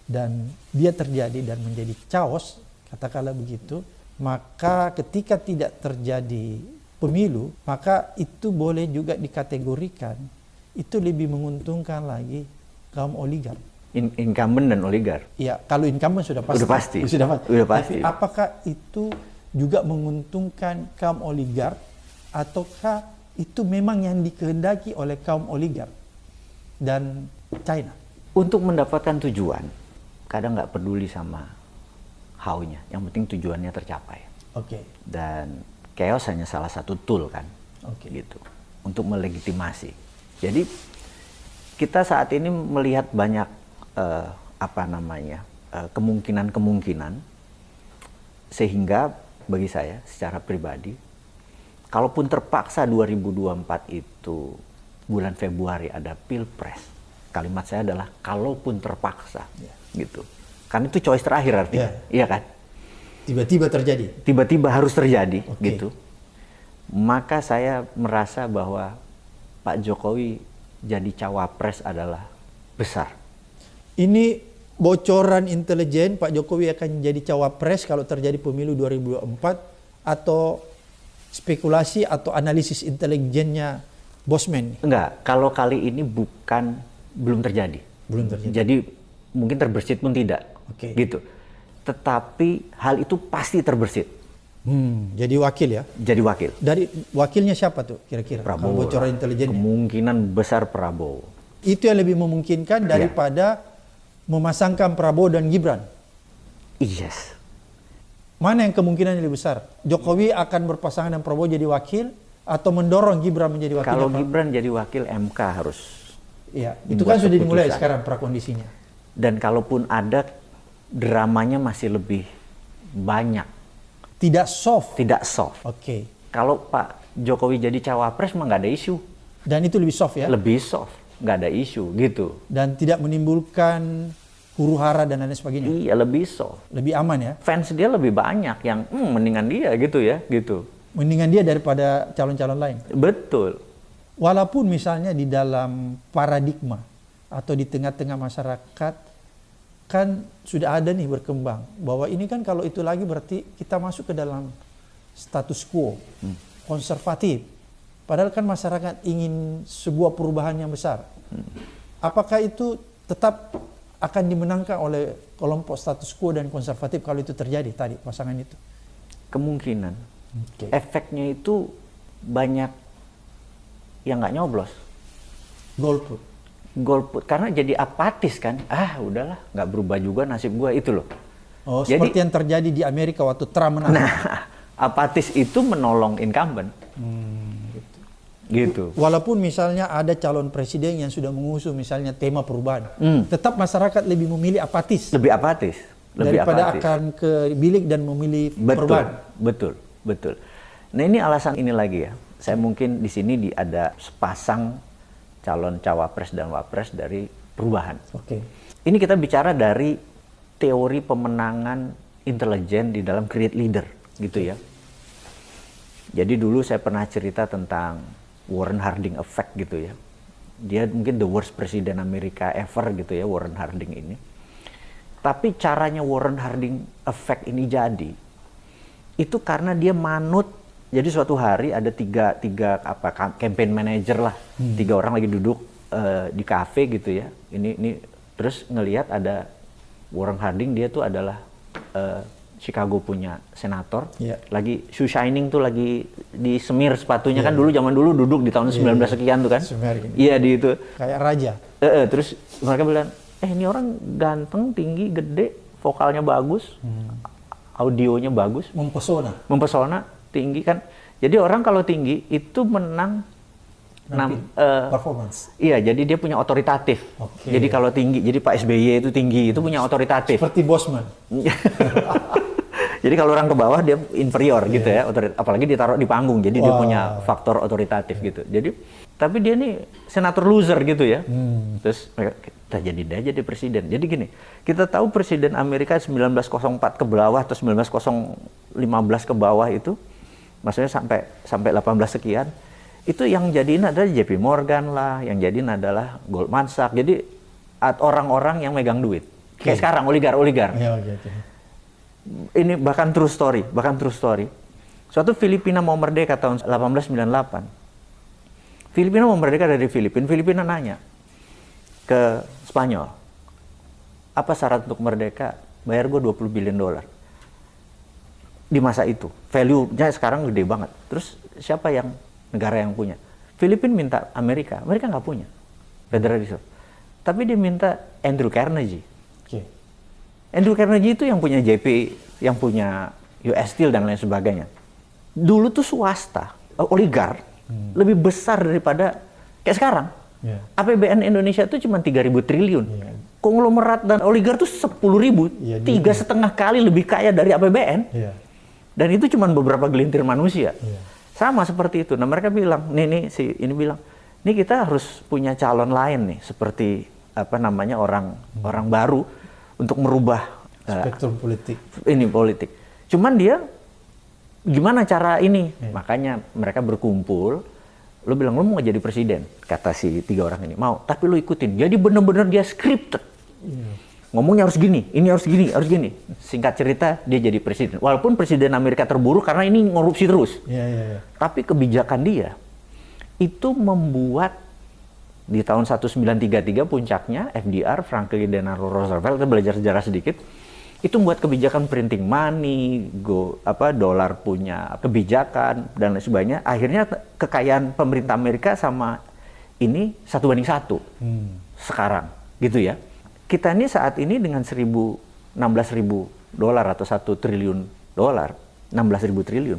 dan dia terjadi dan menjadi chaos, katakanlah begitu, maka ketika tidak terjadi pemilu, maka itu boleh juga dikategorikan itu lebih menguntungkan lagi kaum oligark. Incumbent dan oligark. Iya, kalau incumbent sudah pasti. Sudah pasti. Tapi apakah itu juga menguntungkan kaum oligark ataukah itu memang yang dikehendaki oleh kaum oligark dan China? Untuk mendapatkan tujuan, kadang nggak peduli sama how-nya, yang penting tujuannya tercapai. Oke. Dan chaos hanya salah satu tool kan, gitu, untuk melegitimasi. Jadi kita saat ini melihat banyak kemungkinan-kemungkinan, sehingga bagi saya secara pribadi, kalaupun terpaksa 2024 itu bulan Februari ada pilpres, kalimat saya adalah kalaupun terpaksa. Gitu. Kan itu choice terakhir artinya. Iya kan? Tiba-tiba terjadi. Tiba-tiba harus terjadi gitu. maka saya merasa bahwa Pak Jokowi jadi cawapres adalah besar. Ini bocoran intelijen Pak Jokowi akan jadi cawapres kalau terjadi pemilu 2024 atau spekulasi atau analisis intelijennya Bosman? Enggak, kalau kali ini belum terjadi. Belum terjadi. Jadi mungkin terbersit pun tidak. Oke. Gitu. Tetapi hal itu pasti terbersit. Jadi wakil ya? Jadi wakil. Dari wakilnya siapa tuh kira-kira? Kalau Prabowo. bocoran intelijennya. Kemungkinan besar Prabowo. Itu yang lebih memungkinkan daripada memasangkan Prabowo dan Gibran. Yes. Mana yang kemungkinan lebih besar? Jokowi akan berpasangan dengan Prabowo jadi wakil atau mendorong Gibran menjadi wakil? Kalau Gibran jadi wakil, MK harus. Iya, itu kan sudah dimulai keputusan. sekarang prakondisinya. Dan kalaupun ada, dramanya masih lebih banyak. Tidak soft. Tidak soft. Oke. Kalau Pak Jokowi jadi cawapres mah nggak ada isu. Dan itu lebih soft ya? Lebih soft. Nggak ada isu gitu. Dan tidak menimbulkan huru hara dan lain sebagainya. Iya, lebih soft. Lebih aman ya? Fans dia lebih banyak yang mendingan dia gitu ya, gitu. Mendingan dia daripada calon-calon lain. Betul. Walaupun misalnya di dalam paradigma atau di tengah-tengah masyarakat kan sudah ada nih berkembang bahwa ini kan kalau itu lagi berarti kita masuk ke dalam status quo, konservatif. Padahal kan masyarakat ingin sebuah perubahan yang besar. Apakah itu tetap akan dimenangkan oleh kelompok status quo dan konservatif kalau itu terjadi tadi pasangan itu? Kemungkinan. Oke. Efeknya itu banyak yang nggak nyoblos. Golput. Golput karena jadi apatis kan. Udahlah, nggak berubah juga nasib gua itu loh. Oh, Jadi- seperti yang terjadi di Amerika waktu Trump menang. Nah, apatis itu menolong incumbent. Gitu. Walaupun misalnya ada calon presiden yang sudah mengusung misalnya tema perubahan, tetap masyarakat lebih memilih apatis Lebih apatis. Lebih daripada apatis. akan ke bilik dan memilih perubahan. Betul. Nah ini alasan ini lagi ya. Saya mungkin di sini ada sepasang calon cawapres dan wapres dari perubahan. Oke. Ini kita bicara dari teori pemenangan intelijen di dalam create leader, gitu ya. Jadi dulu saya pernah cerita tentang Warren Harding effect gitu ya. Dia mungkin the worst presiden Amerika ever gitu ya, Warren Harding ini. Tapi caranya Warren Harding effect ini jadi, itu karena dia manut. Jadi suatu hari ada tiga campaign manager lah, 3 orang lagi duduk di kafe gitu ya. Ini terus ngelihat ada Warren Harding, dia tuh adalah Chicago punya senator, lagi shoe shining tuh lagi disemir sepatunya kan dulu zaman dulu duduk di tahun 19 sekian tuh kan. Iya di itu. Kayak raja. Terus mereka bilang, ini orang ganteng, tinggi, gede, vokalnya bagus, audionya bagus, mempesona, tinggi kan. Jadi orang kalau tinggi itu menang performance. Iya, jadi dia punya otoritatif. Jadi kalau tinggi, jadi Pak SBY itu tinggi, itu punya otoritatif. Seperti Bosman. Jadi kalau orang ke bawah dia inferior gitu ya, apalagi ditaruh di panggung, jadi dia punya faktor otoritatif gitu. Jadi, tapi dia nih senator loser gitu ya. Terus kita jadi presiden. Jadi gini, kita tahu presiden Amerika 1904 ke bawah atau 1915 ke bawah itu, maksudnya sampai 18 sekian, itu yang jadiin adalah JP Morgan lah, yang jadiin adalah Goldman Sachs. Jadi orang-orang yang megang duit. Kayak sekarang oligar. Ini bahkan true story. Suatu Filipina mau merdeka tahun 1898. Filipina mau merdeka dari Filipina. Filipina nanya ke Spanyol, apa syarat untuk merdeka? Bayar gue $20 billion. Di masa itu, value-nya sekarang gede banget. Terus siapa yang negara yang punya? Filipina minta Amerika nggak punya Federal Reserve. Tapi dia minta Andrew Carnegie. Andrew Carnegie itu yang punya JP, yang punya US Steel dan lain sebagainya. Dulu tuh swasta, oligar, lebih besar daripada kayak sekarang. APBN Indonesia tuh cuma 3.000 triliun. Konglomerat dan oligar tuh 10.000, 3,5 kali lebih kaya dari APBN. Dan itu cuma beberapa gelintir manusia. Sama seperti itu. Nah mereka bilang, ini bilang, ini kita harus punya calon lain nih, seperti orang baru untuk merubah spektrum politik. Ini politik. Cuman dia Gimana cara ini? Makanya mereka berkumpul. Lu bilang, lu mau jadi presiden? Kata si 3 orang ini. Mau, tapi lu ikutin. Jadi bener-bener dia scripted. Ngomongnya harus gini, ini harus gini, harus gini. Singkat cerita, dia jadi presiden. Walaupun presiden Amerika terburuk karena ini ngorupsi terus. Tapi kebijakan dia, itu membuat di tahun 1933 puncaknya FDR, Franklin Delano Roosevelt, kita belajar sejarah sedikit, itu membuat kebijakan printing money, dolar punya kebijakan dan lain sebagainya. Akhirnya kekayaan pemerintah Amerika sama ini 1:1 sekarang, gitu ya. Kita ini saat ini dengan 16.000 dolar atau 1 triliun dolar, 16.000 triliun,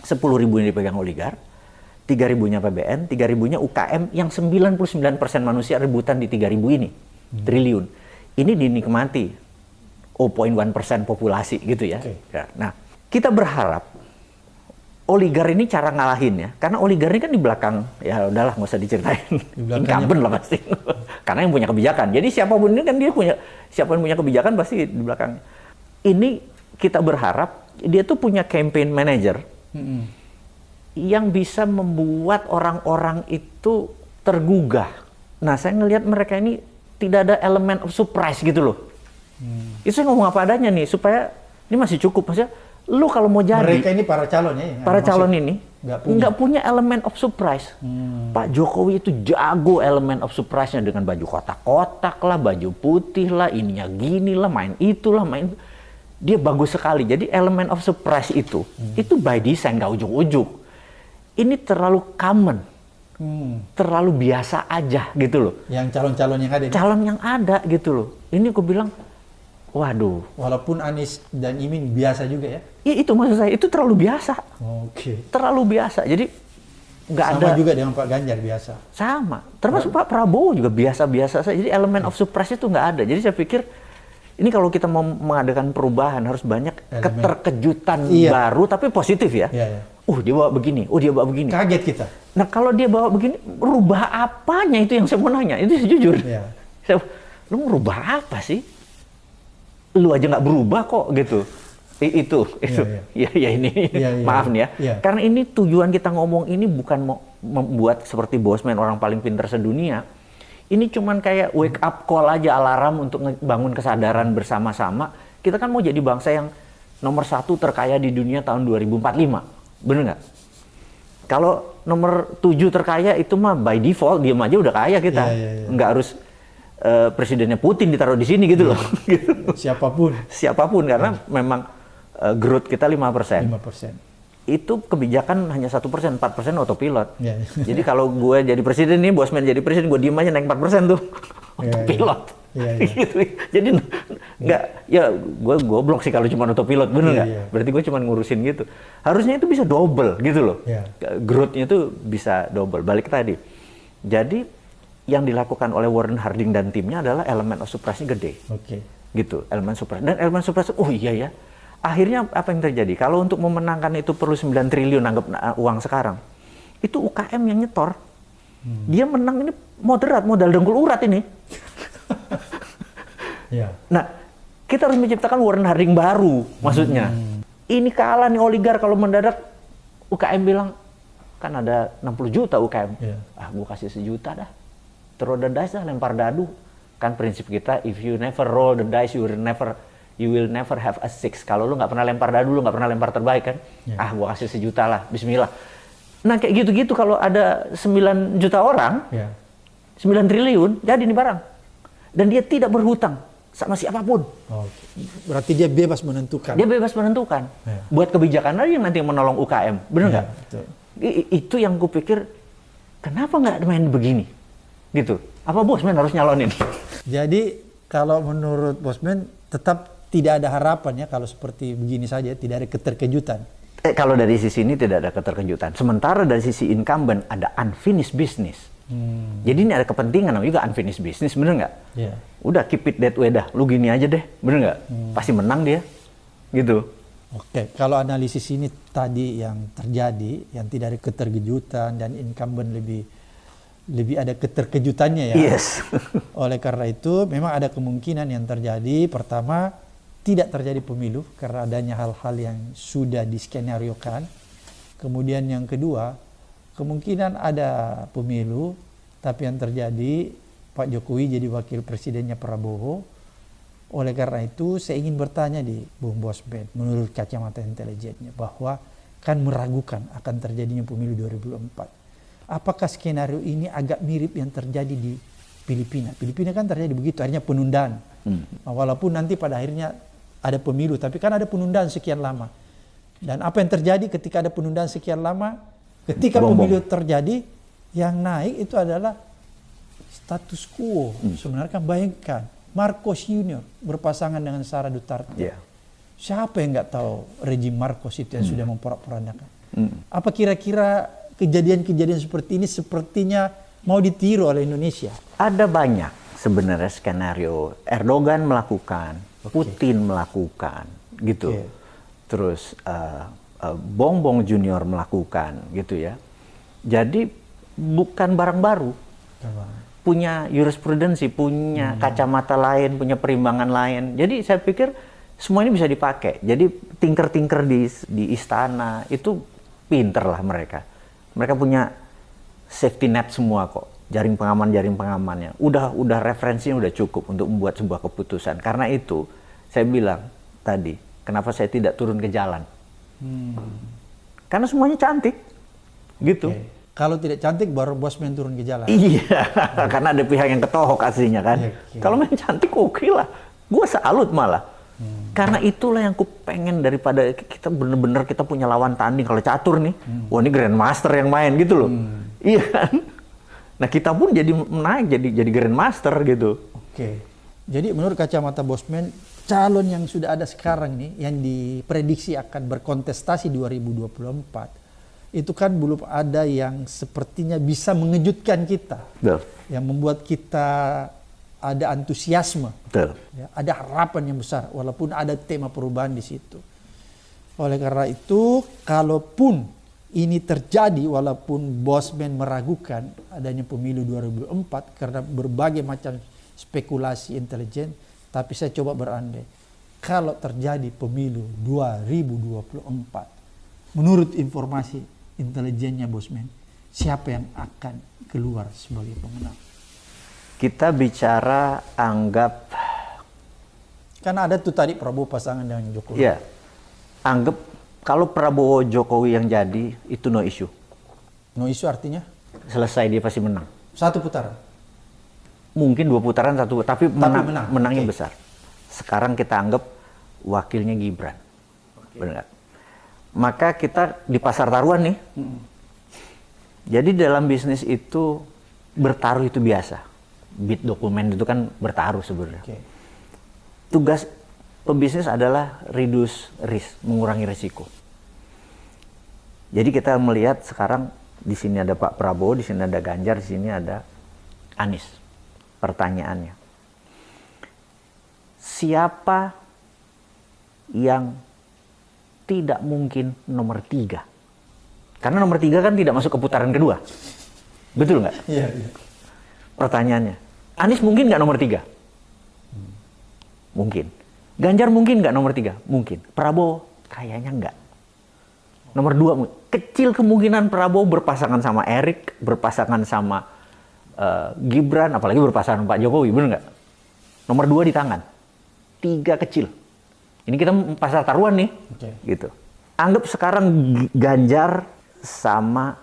10.000 yang dipegang oligar, 3.000-nya PBN, 3.000-nya UKM yang 99% manusia rebutan di 3.000 ini triliun. Ini dinikmati 0,1% populasi gitu ya. Nah, kita berharap oligar ini cara ngalahin ya, karena oligar ini kan di belakang, ya udahlah nggak usah diceritain, incumbent lah pasti, karena yang punya kebijakan. Jadi siapapun ini kan dia punya, siapa yang punya kebijakan pasti di belakang. Ini kita berharap dia tuh punya campaign manager yang bisa membuat orang-orang itu tergugah. Nah, saya ngelihat mereka ini tidak ada elemen of surprise gitu loh. Itu saya ngomong apa adanya nih, supaya ini masih cukup. Maksudnya, lu kalau mau jadi... Mereka ini para calon ya? Para calon ini nggak punya elemen of surprise. Pak Jokowi itu jago elemen of surprise-nya dengan baju kotak-kotak lah, baju putih lah, ininya gini lah, main itulah, main... Dia bagus sekali. Jadi elemen of surprise itu by design, nggak ujuk-ujuk. Ini terlalu common. Terlalu biasa aja gitu loh. Yang calon-calon yang ada. Calon yang ada gitu loh. Ini aku bilang, waduh. Walaupun Anies dan Imin biasa juga ya? Iya, itu maksud saya, itu terlalu biasa. Terlalu biasa. Jadi nggak ada. Sama juga dengan Pak Ganjar biasa. Sama. Termasuk Pak Prabowo juga biasa-biasa saja. Jadi elemen of surprise itu nggak ada. Jadi saya pikir ini kalau kita mau mengadakan perubahan harus banyak keterkejutan baru tapi positif ya. Dia bawa begini, dia bawa begini. Kaget kita. Nah, kalau dia bawa begini, rubah apanya itu yang saya mau nanya. Itu jujur. Lu mau rubah apa sih? Lu aja nggak berubah kok gitu. Itu. Maaf nih ya. Karena ini tujuan kita ngomong ini bukan mau membuat seperti Bosman orang paling pintar sedunia. Ini cuman kayak wake up call aja, alarm untuk bangun kesadaran bersama-sama. Kita kan mau jadi bangsa yang nomor 1 terkaya di dunia tahun 2045. Bener nggak? Kalau nomor 7 terkaya itu mah by default, diam aja udah kaya kita. Nggak harus presidennya Putin ditaruh di sini gitu loh. Siapapun karena memang growth kita 5%. Itu kebijakan hanya 1%, 4% autopilot. Jadi kalau gue jadi presiden nih, Bosman jadi presiden, gue diem aja naik 4% tuh. Autopilot. Gitu. Jadi nggak, ya gue goblok sih kalau cuma autopilot, bener nggak? Berarti gue cuma ngurusin gitu. Harusnya itu bisa double gitu loh. Growth-nya itu bisa double. Balik tadi. Jadi yang dilakukan oleh Warren Harding dan timnya adalah elemen of surprise-nya gede. Gitu, elemen surprise. Dan elemen surprise, iya ya. Akhirnya apa yang terjadi? Kalau untuk memenangkan itu perlu 9 triliun anggap uang sekarang. Itu UKM yang nyetor. Dia menang ini moderat, modal dengkul urat ini. Nah, kita harus menciptakan Warren Harding baru, maksudnya. Ini kalah nih oligar kalau mendadak UKM bilang, kan ada 60 juta UKM. Gue kasih 1 juta dah. Throw the dice dah, lempar dadu. Kan prinsip kita, if you never roll the dice, you will never have a 6. Kalau lu nggak pernah lempar dadu, lu nggak pernah lempar terbaik kan? Gue kasih 1 juta lah, bismillah. Nah kayak gitu-gitu kalau ada 9 juta orang, 9 triliun, jadi nih barang. Dan dia tidak berhutang sama siapapun. Berarti dia bebas menentukan. Dia bebas menentukan. Buat kebijakan aja yang nanti menolong UKM, bener nggak? Itu yang gue pikir, kenapa nggak main begini? Gitu. Apa Bosman harus nyalonin? Jadi kalau menurut Bosman tetap tidak ada harapan ya kalau seperti begini saja, tidak ada keterkejutan. Kalau dari sisi ini tidak ada keterkejutan. Sementara dari sisi incumbent ada unfinished business. Jadi ini ada kepentingan namanya juga unfinished business, bener nggak? Udah keep it that way dah, lu gini aja deh, bener nggak? Pasti menang dia, gitu. Kalau analisis ini tadi yang terjadi, yang tidak ada keterkejutan dan incumbent lebih ada keterkejutannya ya. Yes. Oleh karena itu memang ada kemungkinan yang terjadi. Pertama, tidak terjadi pemilu karena adanya hal-hal yang sudah diskenariokan. Kemudian yang kedua, kemungkinan ada pemilu, tapi yang terjadi Pak Jokowi jadi wakil presidennya Prabowo. Oleh karena itu, saya ingin bertanya di Bung Bosman, menurut kacamata intelijennya, bahwa kan meragukan akan terjadinya pemilu 2024. Apakah skenario ini agak mirip yang terjadi di Filipina? Filipina kan terjadi begitu, akhirnya penundaan. Walaupun nanti pada akhirnya ada pemilu, tapi kan ada penundaan sekian lama. Dan apa yang terjadi ketika ada penundaan sekian lama? Ketika pemilu terjadi, yang naik itu adalah status quo. Sebenarnya kan bayangkan, Marcos Junior berpasangan dengan Sara Duterte. Yeah. Siapa yang nggak tahu rejim Marcos itu yang sudah memporak-porandakan? Apa kira-kira kejadian-kejadian seperti ini sepertinya mau ditiru oleh Indonesia? Ada banyak sebenarnya skenario. Erdogan melakukan, Putin melakukan, gitu. Terus Bongbong Junior melakukan, gitu ya. Jadi bukan barang baru. Punya jurisprudensi, punya kacamata lain, punya perimbangan lain. Jadi saya pikir semua ini bisa dipakai. Jadi tinker-tinker di istana itu pinter lah mereka. Mereka punya safety net semua kok. Jaring pengamannya. Udah referensinya udah cukup untuk membuat sebuah keputusan. Karena itu saya bilang tadi, kenapa saya tidak turun ke jalan? Karena semuanya cantik, gitu. Kalau tidak cantik baru Bosman turun ke jalan. Iya, karena ada pihak yang ketohok aslinya kan. Kalau main cantik oke lah. Gue salut malah. Karena itulah yang ku pengen daripada kita bener-bener kita punya lawan tanding. Kalau catur nih, wah ini Grandmaster yang main gitu loh. Iya kan? Nah kita pun jadi naik jadi Grandmaster gitu. Oke. Jadi menurut kacamata Bosman, calon yang sudah ada sekarang nih, yang diprediksi akan berkontestasi 2024, itu kan belum ada yang sepertinya bisa mengejutkan kita. Betul. Yang membuat kita ada antusiasme, Betul. ya, ada harapan yang besar, walaupun ada tema perubahan di situ. Oleh karena itu, kalaupun ini terjadi, walaupun Bosman meragukan adanya pemilu 2024 karena berbagai macam spekulasi intelijen, tapi saya coba berandai, kalau terjadi pemilu 2024, menurut informasi intelijennya Bosman, siapa yang akan keluar sebagai pemenang? Kita bicara anggap, karena ada tuh tadi Prabowo pasangan dengan Jokowi. ya, anggap kalau Prabowo Jokowi yang jadi itu no issue. No issue artinya? Selesai dia pasti menang. Satu putaran. Mungkin 2 putaran tapi menangnya Oke. besar. Sekarang kita anggap wakilnya Gibran. Benar nggak? Maka kita di pasar taruhan nih. Jadi dalam bisnis itu bertaruh itu biasa. Bid dokumen itu kan bertaruh sebenarnya. Tugas pebisnis adalah reduce risk, mengurangi risiko. Jadi kita melihat sekarang di sini ada Pak Prabowo, di sini ada Ganjar, di sini ada Anies. Pertanyaannya, siapa yang tidak mungkin nomor 3? Karena nomor 3 kan tidak masuk ke putaran kedua. Betul nggak? Iya. Pertanyaannya, Anies mungkin nggak nomor 3? Mungkin. Ganjar mungkin nggak nomor 3? Mungkin. Prabowo kayaknya nggak. Nomor 2, kecil kemungkinan Prabowo berpasangan sama Erik, berpasangan sama Gibran, apalagi berpasangan Pak Jokowi, bener nggak? Nomor 2 di tangan. 3 kecil. Ini kita pasar taruhan nih. Gitu. Anggap sekarang Ganjar sama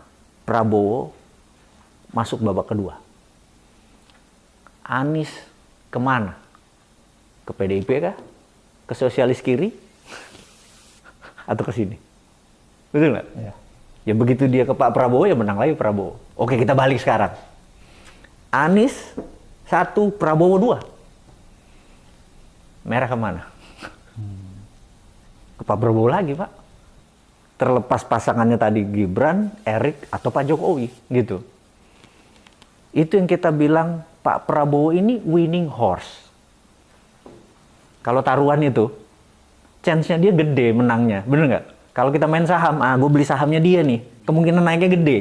Prabowo masuk babak kedua. Anies kemana? Ke PDIP kah? Ke sosialis kiri? Atau ke sini? Betul nggak? Ya. Ya begitu dia ke Pak Prabowo, ya menang lagi Prabowo. Oke, kita balik sekarang. Anies 1, Prabowo 2. Merah kemana? Ke Pak Prabowo lagi, Pak. Terlepas pasangannya tadi Gibran, Erik, atau Pak Jokowi, gitu. Itu yang kita bilang, Pak Prabowo ini winning horse. Kalau taruhan itu, chance-nya dia gede menangnya, bener nggak? Kalau kita main saham, gue beli sahamnya dia nih, kemungkinan naiknya gede.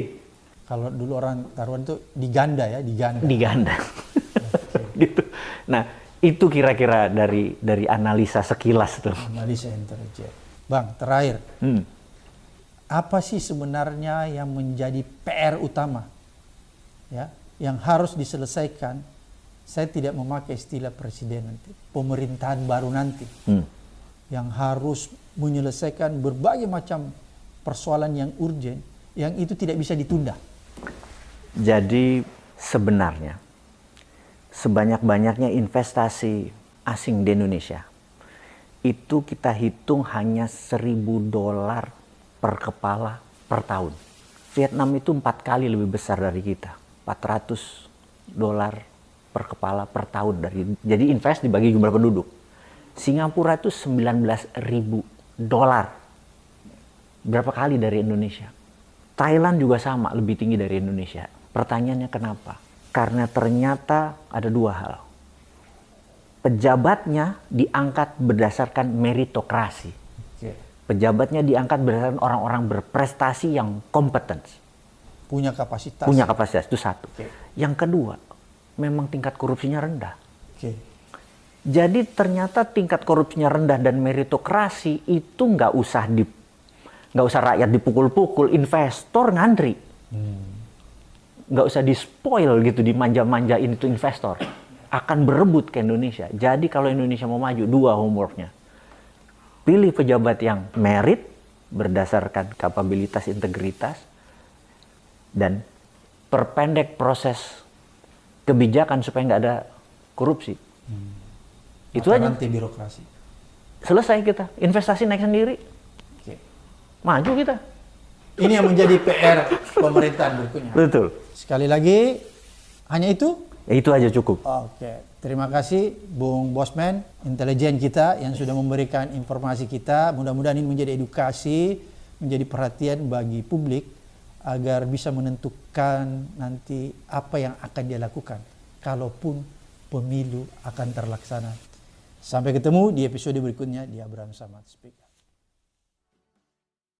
Kalau dulu orang taruhan itu diganda ya, diganda. Diganda. Gitu. Nah, Itu kira-kira dari analisa sekilas tuh. Analisa intelijen. Bang, terakhir. Apa sih sebenarnya yang menjadi PR utama ya, yang harus diselesaikan? Saya tidak memakai istilah presiden nanti, pemerintahan baru nanti yang harus menyelesaikan berbagai macam persoalan yang urgent, yang itu tidak bisa ditunda. Jadi sebenarnya sebanyak-banyaknya investasi asing di Indonesia itu kita hitung hanya $1.000 per kepala per tahun. Vietnam itu 4 kali lebih besar dari kita, $400 per kepala per tahun jadi invest dibagi jumlah penduduk. Singapura itu $19.000, berapa kali dari Indonesia. Thailand juga sama, lebih tinggi dari Indonesia. Pertanyaannya kenapa? Karena ternyata ada 2 hal. Pejabatnya diangkat berdasarkan meritokrasi. Pejabatnya diangkat berdasarkan orang-orang berprestasi yang kompeten. Punya kapasitas. Punya kapasitas, itu satu. Yang kedua, memang tingkat korupsinya rendah. Jadi ternyata tingkat korupsinya rendah dan meritokrasi itu nggak usah rakyat dipukul-pukul, investor ngantri. Nggak usah di-spoil gitu, dimanja-manjain itu investor. Akan berebut ke Indonesia. Jadi kalau Indonesia mau maju, 2 homeworknya. Pilih pejabat yang merit berdasarkan kapabilitas, integritas, dan perpendek proses kebijakan supaya nggak ada korupsi. Itu aja. Anti birokrasi. Selesai kita. Investasi naik sendiri. Maju kita. Ini yang menjadi PR pemerintahan berikutnya. Betul. Sekali lagi, hanya itu? Ya, itu aja cukup. Oke. Terima kasih Bung Bosman, intelijen kita yang sudah memberikan informasi kita. Mudah-mudahan ini menjadi edukasi, menjadi perhatian bagi publik agar bisa menentukan nanti apa yang akan dia lakukan kalaupun pemilu akan terlaksana. Sampai ketemu di episode berikutnya di Abraham Samad Speak.